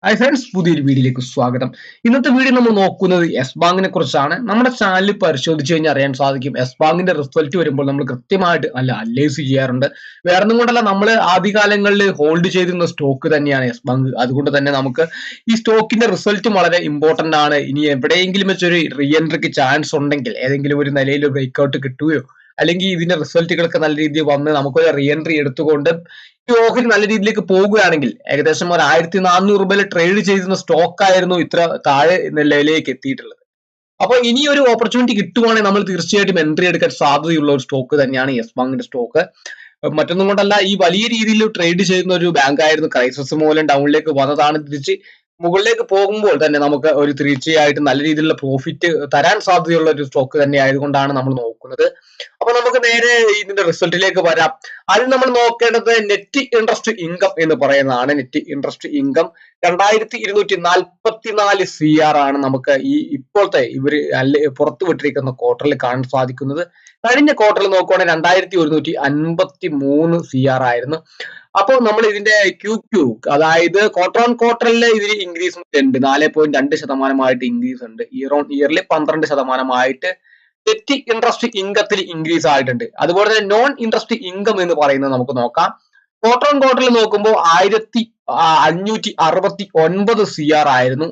Hi friends, പുതിയൊരു വീഡിയോയിലേക്ക് സ്വാഗതം. ഇന്നത്തെ വീഡിയോ നമ്മൾ നോക്കുന്നത് യെസ് ബാങ്കിനെ കുറിച്ചാണ്. നമ്മുടെ ചാനൽ പരിശോധിച്ച് കഴിഞ്ഞാൽ അറിയാൻ സാധിക്കും, യെസ് ബാങ്കിന്റെ റിസൾട്ട് വരുമ്പോൾ നമ്മൾ കൃത്യമായിട്ട് അനലൈസ് ചെയ്യാറുണ്ട്. വേറൊന്നും കൊണ്ടല്ല, നമ്മൾ ആദ്യകാലങ്ങളിൽ ഹോൾഡ് ചെയ്തിരുന്ന സ്റ്റോക്ക് തന്നെയാണ് യെസ് ബാങ്ക്. അതുകൊണ്ട് തന്നെ നമുക്ക് ഈ സ്റ്റോക്കിന്റെ റിസൾട്ട് വളരെ ഇമ്പോർട്ടന്റ് ആണ്. ഇനി എവിടെയെങ്കിലും വെച്ചൊരു റീ എൻട്രിക്ക് ചാൻസ് ഉണ്ടെങ്കിൽ, ഏതെങ്കിലും ഒരു നിലയിൽ ബ്രേക്ക്ഔട്ട് കിട്ടുകയോ അല്ലെങ്കിൽ ഇതിന്റെ റിസൾട്ടുകളൊക്കെ നല്ല രീതിയിൽ വന്ന് നമുക്കൊരു റീ എൻട്രി എടുത്തുകൊണ്ട് ഈ ഓഹരി നല്ല രീതിയിലേക്ക് പോകുകയാണെങ്കിൽ, ഏകദേശം ഒരു 1400 രൂപയിൽ ട്രേഡ് ചെയ്തിരുന്ന സ്റ്റോക്ക് ആയിരുന്നു ഇത്ര താഴെ നിലയിലേക്ക് എത്തിയിട്ടുള്ളത്. അപ്പോൾ ഇനി ഒരു ഓപ്പർച്യൂണിറ്റി കിട്ടുവാണെങ്കിൽ നമ്മൾ തീർച്ചയായിട്ടും എൻട്രി എടുക്കാൻ സാധ്യതയുള്ള ഒരു സ്റ്റോക്ക് തന്നെയാണ് യെസ് ബാങ്കിന്റെ സ്റ്റോക്ക്. മറ്റൊന്നും കൊണ്ടല്ല, ഈ വലിയ രീതിയിൽ ട്രേഡ് ചെയ്യുന്ന ഒരു ബാങ്ക് ആയിരുന്നു. ക്രൈസിസ് മൂലം ഡൗണിലേക്ക് വന്നതാണ്, തിരിച്ച് മുകളിലേക്ക് പോകുമ്പോൾ തന്നെ നമുക്ക് ഒരു തീർച്ചയായിട്ടും നല്ല രീതിയിലുള്ള പ്രോഫിറ്റ് തരാൻ സാധ്യതയുള്ള ഒരു സ്റ്റോക്ക് തന്നെ ആയതുകൊണ്ടാണ് നമ്മൾ നോക്കുന്നത്. അപ്പൊ നമുക്ക് നേരെ ഇതിന്റെ റിസൾട്ടിലേക്ക് വരാം. ആദ്യം നമ്മൾ നോക്കേണ്ടത് നെറ്റ് ഇൻട്രസ്റ്റ് ഇൻകം എന്ന് പറയുന്നതാണ്. നെറ്റ് ഇൻട്രസ്റ്റ് ഇൻകം 2244 CR ആണ് നമുക്ക് ഈ ഇപ്പോഴത്തെ ഇവര് പുറത്തുവിട്ടിരിക്കുന്ന ക്വാർട്ടറിൽ കാണാൻ സാധിക്കുന്നത്. കഴിഞ്ഞ ക്വാർട്ടറിൽ നോക്കുവാണെങ്കിൽ 2153 CR ആയിരുന്നു. അപ്പോൾ നമ്മൾ ഇതിന്റെ ക്യൂ അതായത് ക്വാർട്ടർ ഓൺ ക്വാർട്ടറിൽ ഇതിൽ ഇൻക്രീസ് ഉണ്ട്, 4.2% ഇൻക്രീസ് ഉണ്ട്. ഇയർ ഓൺ ഇയറിൽ 12% നെറ്റ് ഇൻട്രസ്റ്റ് ഇൻകത്തിൽ ഇൻക്രീസ് ആയിട്ടുണ്ട്. അതുപോലെ തന്നെ നോൺ ഇൻട്രസ്റ്റ് ഇൻകം എന്ന് പറയുന്നത് നമുക്ക് നോക്കാം. ക്വാർട്ടർ ഓൺ ക്വാർട്ടറിൽ നോക്കുമ്പോൾ 1569 CR ആയിരുന്നു.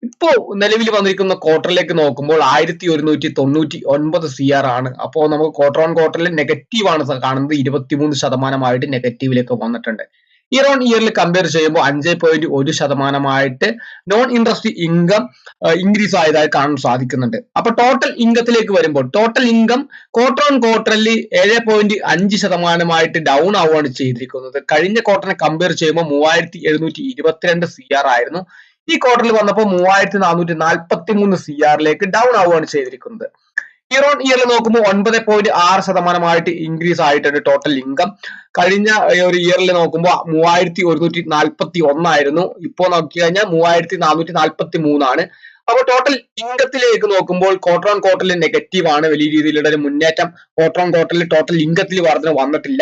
ഇപ്പോ നിലവിൽ വന്നിരിക്കുന്ന ക്വാർട്ടറിലേക്ക് നോക്കുമ്പോൾ 1199 CR ആണ്. അപ്പോൾ നമുക്ക് ക്വാർട്ടർ ഓൺ ക്വാർട്ടറിൽ നെഗറ്റീവ് ആണ് കാണുന്നത്, 23% നെഗറ്റീവിലേക്ക് വന്നിട്ടുണ്ട്. ഇയർ ഓൺ ഇയറിൽ കമ്പയർ ചെയ്യുമ്പോൾ 5.1% നോൺ ഇൻട്രസ്റ്റ് ഇൻകം ഇൻക്രീസ് ആയതായി കാണാൻ സാധിക്കുന്നുണ്ട്. അപ്പൊ ടോട്ടൽ ഇൻകത്തിലേക്ക് വരുമ്പോൾ ടോട്ടൽ ഇൻകം ക്വാർട്ടർ ഓൺ ക്വാർട്ടറിൽ 7.5% ഡൗൺ ആവുകയാണ് ചെയ്തിരിക്കുന്നത്. കഴിഞ്ഞ ക്വാർട്ടറിനെ കമ്പയർ ചെയ്യുമ്പോൾ 3722 CR ആയിരുന്നു. ഈ ക്വാർട്ടറിൽ വന്നപ്പോൾ 3443 CR ഡൗൺ ആവുകയാണ് ചെയ്തിരിക്കുന്നത്. ഇയർ ഓൺ ഇയറിൽ നോക്കുമ്പോൾ 9.6% ഇൻക്രീസ് ആയിട്ടുണ്ട് ടോട്ടൽ ഇൻകം. കഴിഞ്ഞ ഒരു ഇയറിൽ നോക്കുമ്പോൾ 3141 ആയിരുന്നു. ഇപ്പോൾ നോക്കി കഴിഞ്ഞാൽ 3443 ആണ്. അപ്പോൾ ടോട്ടൽ ഇൻകത്തിലേക്ക് നോക്കുമ്പോൾ ക്വാർട്ടർ ഓൺ ക്വാർട്ടറിൽ നെഗറ്റീവ് ആണ്. വലിയ രീതിയിലുള്ള ഒരു മുന്നേറ്റം ക്വാർട്ടർ ഓൺ ക്വാർട്ടറിൽ ടോട്ടൽ ഇൻകത്തിൽ വർധന വന്നിട്ടില്ല.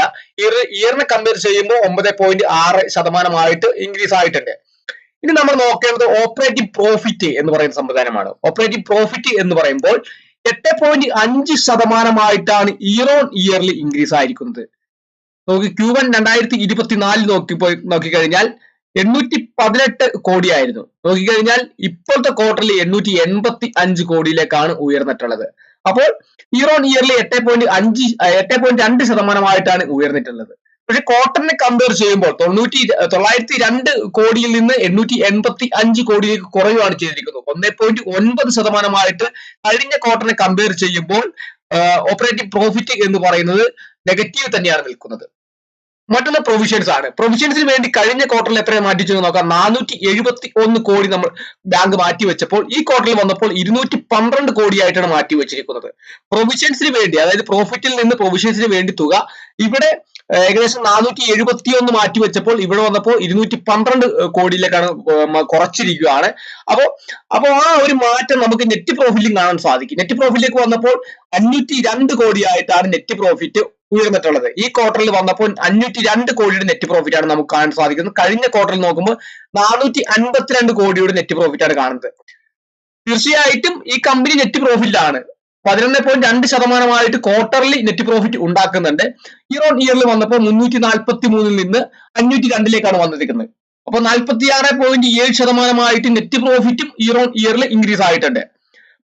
ഇയറിനെ കമ്പയർ ചെയ്യുമ്പോൾ 9.6% ഇൻക്രീസ് ആയിട്ടുണ്ട്. ഇനി നമ്മൾ നോക്കേണ്ടത് ഓപ്പറേറ്റിംഗ് പ്രോഫിറ്റ് എന്ന് പറയുന്ന സംവിധാനമാണ്. ഓപ്പറേറ്റിംഗ് പ്രോഫിറ്റ് എന്ന് പറയുമ്പോൾ 8.5% ഇയർ ഓൺ ഇയർലി ഇൻക്രീസ് ആയിരിക്കുന്നത്. നോക്കി Q1 2024 നോക്കിക്കഴിഞ്ഞാൽ 818 കോടിയായിരുന്നു. നോക്കിക്കഴിഞ്ഞാൽ ഇപ്പോഴത്തെ ക്വാർട്ടറിൽ 885 കോടിയിലേക്കാണ് ഉയർന്നിട്ടുള്ളത്. അപ്പോൾ ഇയർ ഓൺ ഇയർലി 8.2% ഉയർന്നിട്ടുള്ളത്. പക്ഷെ ക്വാർട്ടറിനെ കമ്പയർ ചെയ്യുമ്പോൾ 902 കോടിയിൽ നിന്ന് 885 കോടിയിലേക്ക് കുറയുകയാണ് ചെയ്തിരിക്കുന്നത്. 1.9% കഴിഞ്ഞ ക്വാർട്ടറിനെ കമ്പയർ ചെയ്യുമ്പോൾ ഓപ്പറേറ്റിംഗ് പ്രോഫിറ്റ് എന്ന് പറയുന്നത് നെഗറ്റീവ് തന്നെയാണ് നിൽക്കുന്നത്. മറ്റൊന്ന് പ്രൊവിഷൻസ് ആണ്. പ്രൊവിഷൻസിന് വേണ്ടി കഴിഞ്ഞ ക്വാർട്ടറിൽ എത്രയാണ് മാറ്റിച്ചു നോക്കാം. 471 കോടി നമ്മൾ ബാങ്ക് മാറ്റിവെച്ചപ്പോൾ ഈ ക്വാർട്ടറിൽ വന്നപ്പോൾ 212 കോടിയായിട്ടാണ് മാറ്റിവെച്ചിരിക്കുന്നത്. പ്രൊവിഷൻസിന് വേണ്ടി, അതായത് പ്രോഫിറ്റിൽ നിന്ന് പ്രൊവിഷൻസിന് വേണ്ടി തുക ഇവിടെ ഏകദേശം 471 മാറ്റിവെച്ചപ്പോൾ ഇവിടെ വന്നപ്പോൾ 212 കോടിയിലേക്കാണ് കുറച്ചിരിക്കുകയാണ്. അപ്പോ ആ ഒരു മാറ്റം നമുക്ക് നെറ്റ് പ്രോഫിറ്റിലും കാണാൻ സാധിക്കും. നെറ്റ് പ്രോഫിറ്റിലേക്ക് വന്നപ്പോൾ 502 കോടിയായിട്ടാണ് നെറ്റ് പ്രോഫിറ്റ് ഉയർന്നിട്ടുള്ളത്. ഈ ക്വാർട്ടറിൽ വന്നപ്പോൾ 502 കോടിയുടെ നെറ്റ് പ്രോഫിറ്റ് ആണ് നമുക്ക് കാണാൻ സാധിക്കുന്നത്. കഴിഞ്ഞ ക്വാർട്ടറിൽ നോക്കുമ്പോൾ 452 കോടിയുടെ നെറ്റ് പ്രോഫിറ്റ് ആണ് കാണുന്നത്. തീർച്ചയായിട്ടും ഈ കമ്പനി നെറ്റ് പ്രോഫിറ്റിലാണ്. 11.2% ക്വാർട്ടർലി നെറ്റ് പ്രോഫിറ്റ് ഉണ്ടാക്കുന്നുണ്ട്. ഇയർ ഓൺ ഇയറിൽ വന്നപ്പോൾ 343 നിന്ന് 502 വന്നിരിക്കുന്നത്. അപ്പോൾ 46.7% നെറ്റ് പ്രോഫിറ്റും ഇയർ ഓൺ ഇയറിൽ ഇൻക്രീസ് ആയിട്ടുണ്ട്.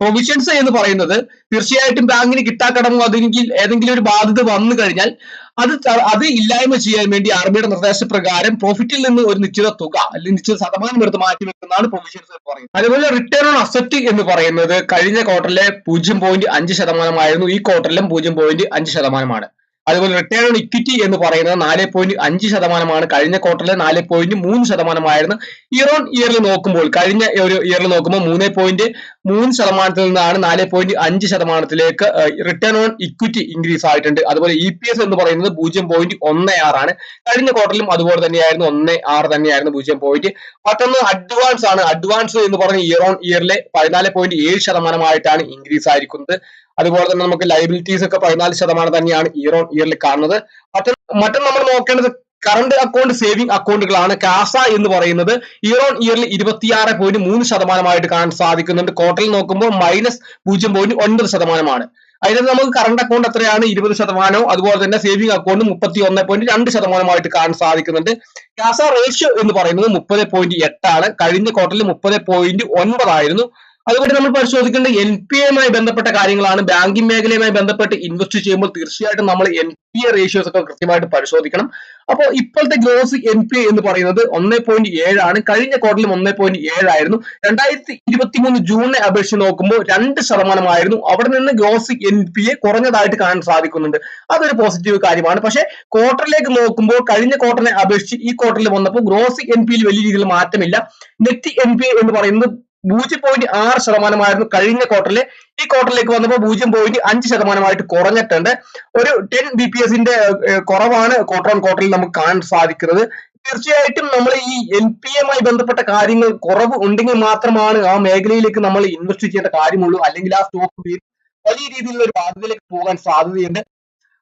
പ്രൊവിഷൻസ് എന്ന് പറയുന്നത് തീർച്ചയായിട്ടും ബാങ്കിന് കിട്ടാക്കടമോ അതെങ്കിൽ ഏതെങ്കിലും ഒരു ബാധ്യത വന്നു കഴിഞ്ഞാൽ അത് ഇല്ലായ്മ ചെയ്യാൻ വേണ്ടി RBIയുടെ നിർദ്ദേശപ്രകാരം പ്രോഫിറ്റിൽ നിന്ന് ഒരു നിശ്ചിത തുക അല്ലെങ്കിൽ നിശ്ചിത ശതമാനം എടുത്ത് മാറ്റി വെക്കുന്നതാണ് പ്രൊവിഷൻസ് എന്ന് പറയുന്നത്. അതുപോലെ റിട്ടേൺ ഓൺ അസറ്റ് എന്ന് പറയുന്നത് കഴിഞ്ഞ ക്വാർട്ടറിലെ 0.5% ആയിരുന്നു. ഈ ക്വാർട്ടറിലും 0.5%. അതുപോലെ റിട്ടേൺ ഓൺ ഇക്വിറ്റി എന്ന് പറയുന്നത് 4.5% കഴിഞ്ഞ ക്വാർട്ടറിലെ 4.3% ആയിരുന്നു. ഇയർ ഓൺ ഇയറിൽ നോക്കുമ്പോൾ കഴിഞ്ഞ ഒരു ഇയറിൽ നോക്കുമ്പോൾ 3.3% നിന്നാണ് 4.5%ത്തിലേക്ക് റിട്ടേൺ ഓൺ ഇക്വിറ്റി ഇൻക്രീസ് ആയിട്ടുണ്ട്. അതുപോലെ EPS എന്ന് പറയുന്നത് 0.16 ആണ്. കഴിഞ്ഞ ക്വാർട്ടറിലും അതുപോലെ തന്നെയായിരുന്നു, 1.6 തന്നെയായിരുന്നു 0. മറ്റൊന്ന് അഡ്വാൻസ് ആണ്. അഡ്വാൻസ് എന്ന് പറഞ്ഞ ഇയർ ഓൺ ഇയറിലെ 14.7% ഇൻക്രീസ് ആയിരിക്കുന്നത്. അതുപോലെ തന്നെ നമുക്ക് ലയബിലിറ്റീസ് ഒക്കെ 14% തന്നെയാണ് ഇയർ ഓൺ ഇയറിൽ കാണുന്നത്. മറ്റൊന്ന് നമ്മൾ നോക്കേണ്ടത് കറണ്ട് അക്കൗണ്ട് സേവിംഗ് അക്കൗണ്ടുകളാണ്. കാസ എന്ന് പറയുന്നത് ഇയർ ഓൺ ഇയറിൽ 26.3% കാണാൻ സാധിക്കുന്നുണ്ട്. ക്വാർട്ടറിൽ നോക്കുമ്പോൾ -0.9%. അതിനകത്ത് നമുക്ക് കറണ്ട് അക്കൗണ്ട് എത്രയാണ് 20%, അതുപോലെ തന്നെ സേവിംഗ് അക്കൗണ്ട് 31.2% കാണാൻ സാധിക്കുന്നുണ്ട്. കാസ റേഷ്യോ എന്ന് പറയുന്നത് 30.8 കഴിഞ്ഞ ക്വാർട്ടറിൽ 30.9 ആയിരുന്നു. അതുകൊണ്ട് നമ്മൾ പരിശോധിക്കേണ്ടത് NPA ബന്ധപ്പെട്ട കാര്യങ്ങളാണ്. ബാങ്കിങ് മേഖലയുമായി ബന്ധപ്പെട്ട് ഇൻവെസ്റ്റ് ചെയ്യുമ്പോൾ തീർച്ചയായിട്ടും നമ്മൾ NPA റേഷ്യോസ് ഒക്കെ കൃത്യമായിട്ട് പരിശോധിക്കണം. അപ്പോൾ ഇപ്പോഴത്തെ ഗ്രോസ് NPA എന്ന് പറയുന്നത് 1.7 കഴിഞ്ഞ ക്വാർട്ടറിലും 1.7 ആയിരുന്നു. 2023 ജൂണിനെ അപേക്ഷിച്ച് നോക്കുമ്പോൾ 2% ആയിരുന്നു. അവിടെ നിന്ന് ഗ്രോസ് NPA കുറഞ്ഞതായിട്ട് കാണാൻ സാധിക്കുന്നുണ്ട്. അതൊരു പോസിറ്റീവ് കാര്യമാണ്. പക്ഷേ ക്വാർട്ടറിലേക്ക് നോക്കുമ്പോൾ കഴിഞ്ഞ ക്വാർട്ടറിനെ അപേക്ഷിച്ച് ഈ ക്വാർട്ടറിൽ വന്നപ്പോൾ ഗ്രോസ് NPA വലിയ രീതിയിൽ മാറ്റമില്ല. നെറ്റ് NPA എന്ന് പറയുന്നത് 0.6% കഴിഞ്ഞ ക്വാർട്ടറിൽ ഈ ക്വാർട്ടറിലേക്ക് വന്നപ്പോൾ 0.5% കുറഞ്ഞിട്ടുണ്ട്. ഒരു 10 BPS കുറവാണ് ക്വാർട്ടർ ഓൺ ക്വാർട്ടറിൽ നമുക്ക് കാണാൻ സാധിക്കുന്നത്. തീർച്ചയായിട്ടും നമ്മൾ ഈ NPA ബന്ധപ്പെട്ട കാര്യങ്ങൾ കുറവ് ഉണ്ടെങ്കിൽ മാത്രമാണ് ആ മേഖലയിലേക്ക് നമ്മൾ ഇൻവെസ്റ്റ് ചെയ്യേണ്ട കാര്യമുള്ളൂ. അല്ലെങ്കിൽ ആ സ്റ്റോക്ക് വലിയ രീതിയിലുള്ള ഒരു ബാധ്യതയിലേക്ക് പോകാൻ സാധ്യതയുണ്ട്.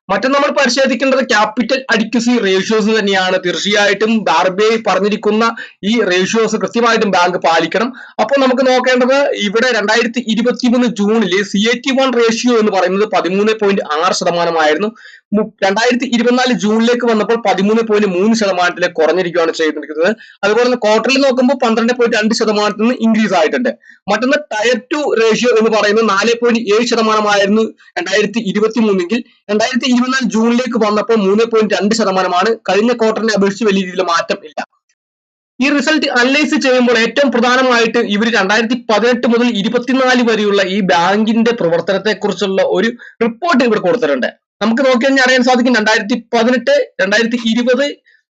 മറ്റൊന്ന് നമ്മൾ പരിശോധിക്കേണ്ടത് ക്യാപിറ്റൽ അഡിക്വസി റേഷ്യോസ് തന്നെയാണ്. തീർച്ചയായിട്ടും RBI പറഞ്ഞിരിക്കുന്ന ഈ റേഷ്യോസ് കൃത്യമായിട്ടും ബാങ്ക് പാലിക്കണം. അപ്പോൾ നമുക്ക് നോക്കേണ്ടത് ഇവിടെ 2023 ജൂണിൽ CET1 റേഷ്യോ എന്ന് പറയുന്നത് 13.6% ആയിരുന്നു. 2024 ജൂണിലേക്ക് വന്നപ്പോൾ 13.3% കുറഞ്ഞിരിക്കുകയാണ് ചെയ്തിരിക്കുന്നത്. അതുപോലെ തന്നെ ക്വാർട്ടറിൽ നോക്കുമ്പോൾ 12.2% ഇൻക്രീസ് ആയിട്ടുണ്ട്. മറ്റൊന്ന് ടയർ 2 റേഷ്യോ എന്ന് പറയുന്നത് 4.7% ആയിരുന്നു 2023 2024 ജൂണിലേക്ക് വന്നപ്പോൾ 3.2% കഴിഞ്ഞ ക്വാർട്ടറിനെ അപേക്ഷിച്ച് വലിയ രീതിയിൽ മാറ്റം ഇല്ല. ഈ റിസൾട്ട് അനലൈസ് ചെയ്യുമ്പോൾ ഏറ്റവും പ്രധാനമായിട്ട് ഇവർ 2018 മുതൽ 24 വരെയുള്ള ഈ ബാങ്കിന്റെ പ്രവർത്തനത്തെ കുറിച്ചുള്ള ഒരു റിപ്പോർട്ട് ഇവിടെ കൊടുത്തിട്ടുണ്ട്. നമുക്ക് നോക്കിക്കഴിഞ്ഞാൽ അറിയാൻ സാധിക്കും 2018, 2020,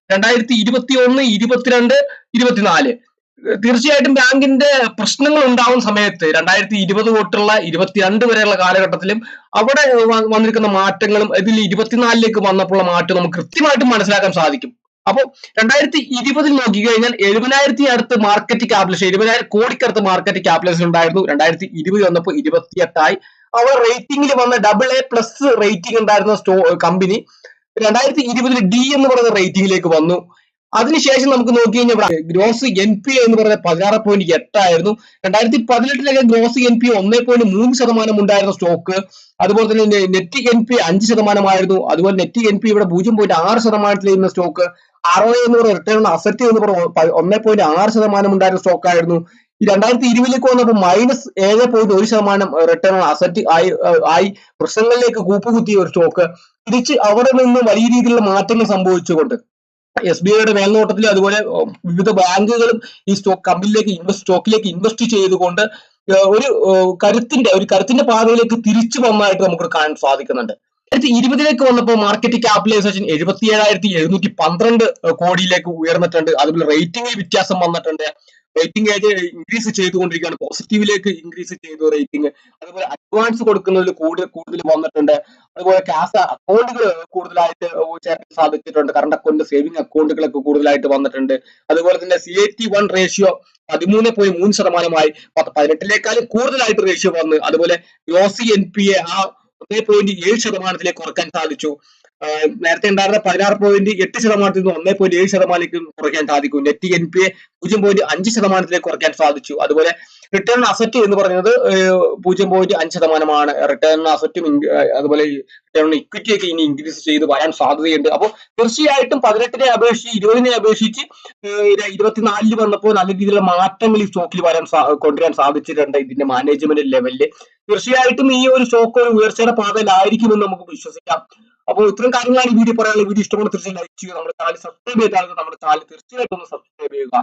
2021, 22, 24 തീർച്ചയായിട്ടും ബാങ്കിന്റെ പ്രശ്നങ്ങൾ ഉണ്ടാവുന്ന സമയത്ത് 2020 തൊട്ടുള്ള 22 വരെയുള്ള കാലഘട്ടത്തിലും അവിടെ വന്നിരിക്കുന്ന മാറ്റങ്ങളും ഇതിൽ 24ലേക്ക് വന്നപ്പോൾ മാറ്റം നമുക്ക് കൃത്യമായിട്ടും മനസ്സിലാക്കാൻ സാധിക്കും. അപ്പോൾ 2020 നോക്കിക്കഴിഞ്ഞാൽ 70,000 അടുത്ത് മാർക്കറ്റ് ക്യാപിറ്റലൈസേഷൻ 70,000 കോടിക്കടുത്ത് മാർക്കറ്റ് ക്യാപിറ്റലൈസേഷൻ ഉണ്ടായിരുന്നു. 2020 വന്നപ്പോൾ 28 അവർ റേറ്റിംഗിൽ വന്ന AA+ റേറ്റിംഗ് ഉണ്ടായിരുന്ന കമ്പനി 2020 D എന്ന് പറയുന്ന റേറ്റിംഗിലേക്ക് വന്നു. അതിനുശേഷം നമുക്ക് നോക്കി കഴിഞ്ഞാൽ ഗ്രോസ് NPA എന്ന് പറയുന്നത് 16.8 ആയിരുന്നു. 2018 ഗ്രോസ് NPA 1.3% ഉണ്ടായിരുന്ന സ്റ്റോക്ക്. അതുപോലെ തന്നെ നെറ്റ് NPA 5% ആയിരുന്നു. അതുപോലെ നെറ്റ് NPA ഇവിടെ 0.6% സ്റ്റോക്ക്. ROA എന്ന് പറയുന്ന റിട്ടേൺ ഓൺ അസറ്റ് എന്ന് പറയുന്നത് 1.6% ഉണ്ടായിരുന്ന സ്റ്റോക്ക് ആയിരുന്നു. ഈ 2020 വന്നപ്പോൾ -7.1% റിട്ടേൺ ഓൺ അസറ്റ് ആയി പ്രശ്നങ്ങളിലേക്ക് കൂപ്പുകുത്തിയ ഒരു സ്റ്റോക്ക്. തിരിച്ച് അവിടെ നിന്ന് വലിയ രീതിയിലുള്ള മാറ്റങ്ങൾ സംഭവിച്ചുകൊണ്ട് SBIയുടെ മേൽനോട്ടത്തിൽ അതുപോലെ വിവിധ ബാങ്കുകളും ഈ സ്റ്റോക്കിലേക്ക് ഇൻവെസ്റ്റ് ചെയ്തുകൊണ്ട് ഒരു കരുത്തിന്റെ പാതയിലേക്ക് തിരിച്ചു വന്നതായിട്ട് നമുക്ക് കാണാൻ സാധിക്കുന്നുണ്ട്. 2020 വന്നപ്പോൾ മാർക്കറ്റ് ക്യാപിറ്റലൈസേഷൻ 77,712 കോടിയിലേക്ക് ഉയർന്നിട്ടുണ്ട്. അതുപോലെ റേറ്റിംഗിൽ വ്യത്യാസം വന്നിട്ടുണ്ട്. റേറ്റിംഗ് ഇൻക്രീസ് ചെയ്തുകൊണ്ടിരിക്കുകയാണ്. പോസിറ്റീവിലേക്ക് ഇൻക്രീസ് ചെയ്തു റേറ്റിംഗ്. അതുപോലെ അഡ്വാൻസ് കൊടുക്കുന്നതിൽ കൂടുതൽ വന്നിട്ടുണ്ട്. അതുപോലെ ക്യാഷ് അക്കൗണ്ടുകൾ കൂടുതലായിട്ട് ചേർക്കാൻ സാധിച്ചിട്ടുണ്ട്. കറണ്ട് അക്കൗണ്ട് സേവിംഗ് അക്കൗണ്ടുകളൊക്കെ കൂടുതലായിട്ട് വന്നിട്ടുണ്ട്. അതുപോലെ തന്നെ CET1 റേഷ്യോ 13.3% 18 കൂടുതലായിട്ട് റേഷ്യോ വന്ന്. അതുപോലെ ഗ്രോസ് NPA 1.7% കുറയ്ക്കാൻ സാധിച്ചു. നേരത്തെ ഉണ്ടായിരുന്ന 16.8% 1.7% കുറയ്ക്കാൻ സാധിക്കും. നെറ്റ് NPA 0.5% കുറയ്ക്കാൻ സാധിച്ചു. അതുപോലെ റിട്ടേൺ അസറ്റ് എന്ന് പറയുന്നത് 0.5% റിട്ടേൺ അസറ്റും അതുപോലെ റിട്ടേൺ ഇക്വിറ്റി ഒക്കെ ഇനി ഇൻക്രീസ് ചെയ്ത് വരാൻ സാധ്യതയുണ്ട്. അപ്പോൾ തീർച്ചയായിട്ടും 18നെ അപേക്ഷിച്ച് 20നെ അപേക്ഷിച്ച് 24 വന്നപ്പോൾ നല്ല രീതിയിലുള്ള മാറ്റങ്ങൾ ഈ സ്റ്റോക്കിൽ കൊണ്ടുവരാൻ സാധിച്ചിട്ടുണ്ട് ഇതിന്റെ മാനേജ്മെന്റ് ലെവലില്. തീർച്ചയായിട്ടും ഈ ഒരു സ്റ്റോക്ക് ഒരു ഉയർച്ചയുടെ പാതയിലായിരിക്കുമെന്ന് നമുക്ക് വിശ്വസിക്കാം. അപ്പോൾ ഇത്രയും കാര്യങ്ങളാണ് ഈ വീഡിയോ പറയാനുള്ള. വീഡിയോ ഇഷ്ടപ്പെടുന്ന തീർച്ചയായും ലൈക്ക് ചെയ്യുക. നമ്മുടെ ചാനൽ സബ്സ്ക്രൈബ് ചെയ്താൽ നമ്മുടെ ചാനൽ തീർച്ചയായിട്ടും ഒന്ന് സബ്സ്ക്രൈബ് ചെയ്യുക.